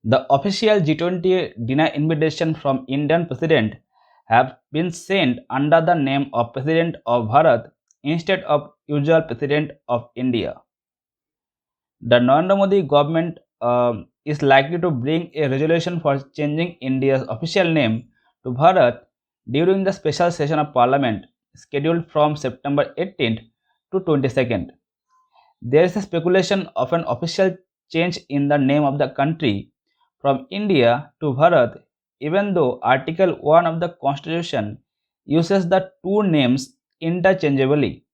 The official G20 dinner invitation from Indian president have been sent under the name of President of Bharat instead of usual President of India. The Narendra Modi government is likely to bring a resolution for changing India's official name to Bharat during the special session of Parliament scheduled from September 18th to 22nd. There is a speculation of an official change in the name of the country from India to Bharat, even though Article 1 of the Constitution uses the two names interchangeably.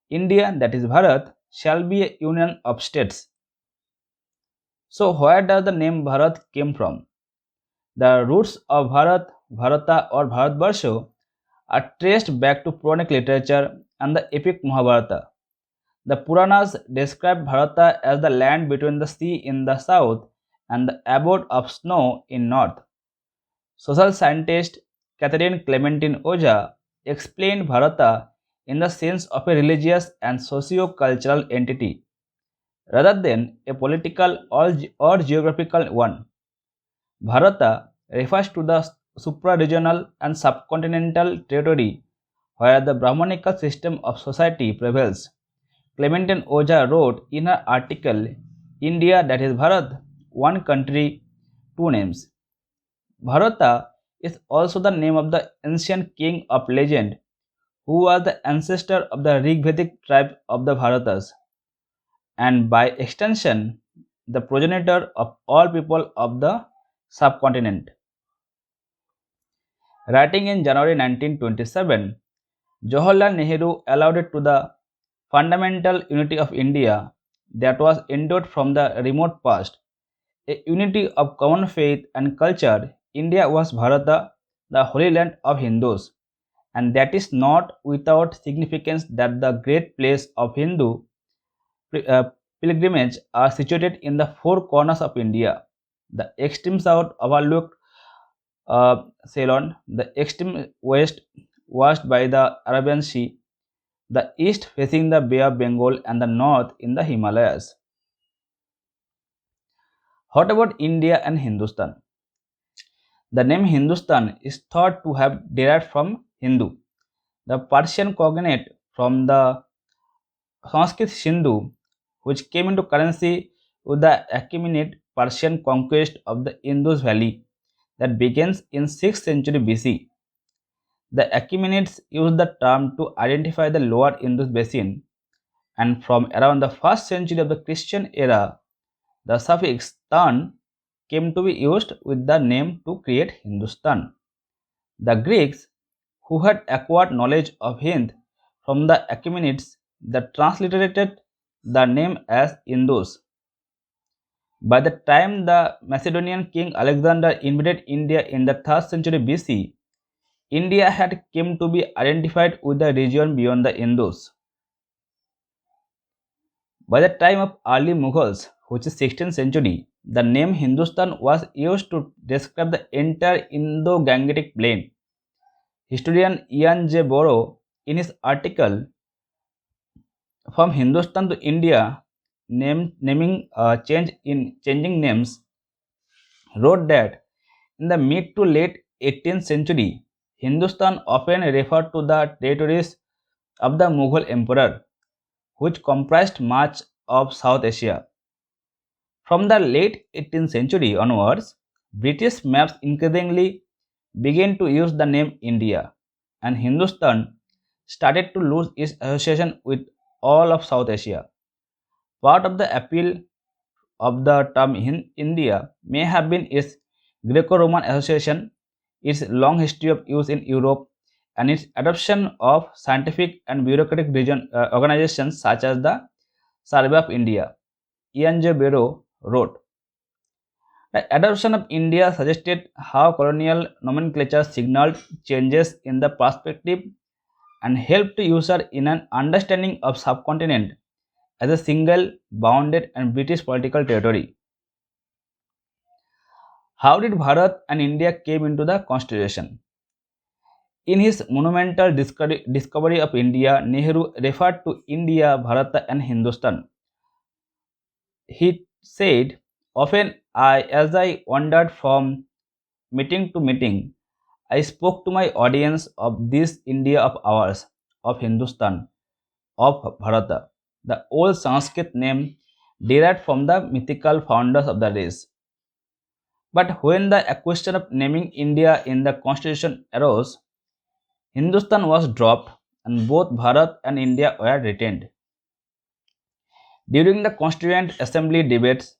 India, that is Bharat, shall be a union of states. So, where does the name Bharat came from? The roots of Bharat, Bharata, or Bharatvarsho are traced back to Puranic literature and the epic Mahabharata. The Puranas describe Bharata as the land between the sea in the south and the abode of snow in north. Social scientist Catherine Clementine Oja explained Bharata in the sense of a religious and socio-cultural entity rather than a political or geographical one. Bharata refers to the supra-regional and subcontinental territory where the Brahmanical system of society prevails. Clementine Oja wrote in her article, India, that is Bharat, one country, two names. Bharata is also the name of the ancient king of legend who was the ancestor of the Rigvedic tribe of the Bharatas and by extension the progenitor of all people of the subcontinent. Writing in January 1927, Jawaharlal Nehru alluded to the fundamental unity of India that was endured from the remote past, a unity of common faith and culture. India was Bharata, the holy land of Hindus, and that is not without significance that the great place of Hindu pilgrimage are situated in the four corners of India. The extreme south overlooked Ceylon, the extreme west washed by the Arabian Sea, the east facing the Bay of Bengal, and the north in the Himalayas. What about India and Hindustan? The name Hindustan is thought to have derived from Hindu, the Persian cognate from the Sanskrit Sindhu, which came into currency with the Achaemenid Persian conquest of the Indus Valley that begins in 6th century BC. The Achaemenids used the term to identify the lower Indus basin, and from around the 1st century of the Christian era, the suffix "tan" came to be used with the name to create Hindustan. The Greeks, who had acquired knowledge of Hind from the Achaemenids, that transliterated the name as Indus. By the time the Macedonian king Alexander invaded India in the 3rd century BC, India had come to be identified with the region beyond the Indus. By the time of early Mughals, which is 16th century, the name Hindustan was used to describe the entire Indo-Gangetic plain. Historian Ian J. Borrow, in his article From Hindustan to India, changing names, wrote that in the mid to late 18th century, Hindustan often referred to the territories of the Mughal emperor, which comprised much of South Asia. From the late 18th century onwards, British maps increasingly began to use the name India, and Hindustan started to lose its association with all of South Asia. Part of the appeal of the term India may have been its Greco-Roman association, its long history of use in Europe, and its adoption of scientific and bureaucratic organizations such as the Survey of India. Ian J. Barrow wrote, the adoption of India suggested how colonial nomenclature signaled changes in the perspective and helped user in an understanding of subcontinent as a single bounded and British political territory. How did Bharat and India came into the constitution? In his monumental discovery of India, Nehru referred to India, Bharata and Hindustan. He said, Often, as I wandered from meeting to meeting, I spoke to my audience of this India of ours, of Hindustan, of Bharata, the old Sanskrit name derived from the mythical founders of the race. But when the question of naming India in the constitution arose, Hindustan was dropped and both Bharat and India were retained. During the Constituent Assembly debates,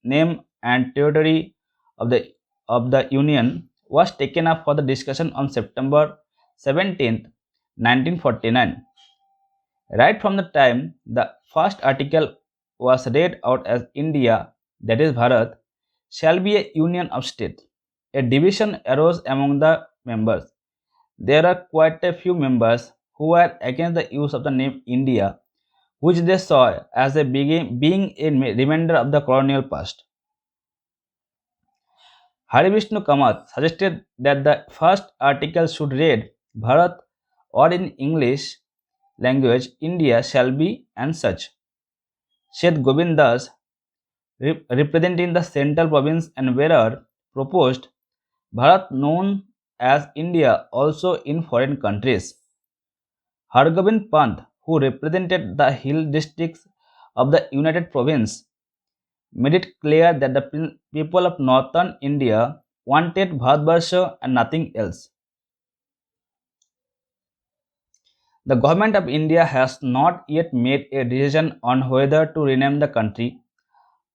name and territory of the Union was taken up for the discussion on September 17th, 1949. Right from the time the first article was read out as India, that is Bharat, shall be a union of states. A division arose among the members. There are quite a few members who were against the use of the name India, which they saw as being a remainder of the colonial past. Harivishnu Kamath suggested that the first article should read Bharat or in English language India shall be and such. Seth Govind Das, representing the central province and Verar, proposed Bharat known as India also in foreign countries. Hargobind Pant, who represented the hill districts of the United Province, made it clear that the people of northern India wanted Bharatvarsha and nothing else. The government of India has not yet made a decision on whether to rename the country.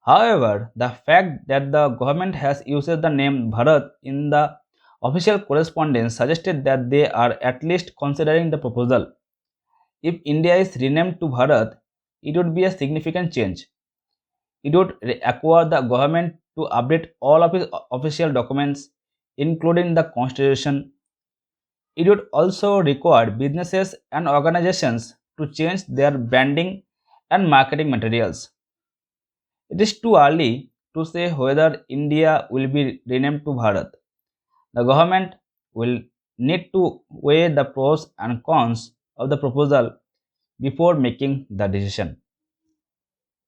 However, the fact that the government has used the name Bharat in the official correspondence suggested that they are at least considering the proposal. If India is renamed to Bharat, it would be a significant change. It would require the government to update all of its official documents, including the constitution. It would also require businesses and organizations to change their branding and marketing materials. It is too early to say whether India will be renamed to Bharat. The government will need to weigh the pros and cons of the proposal before making the decision.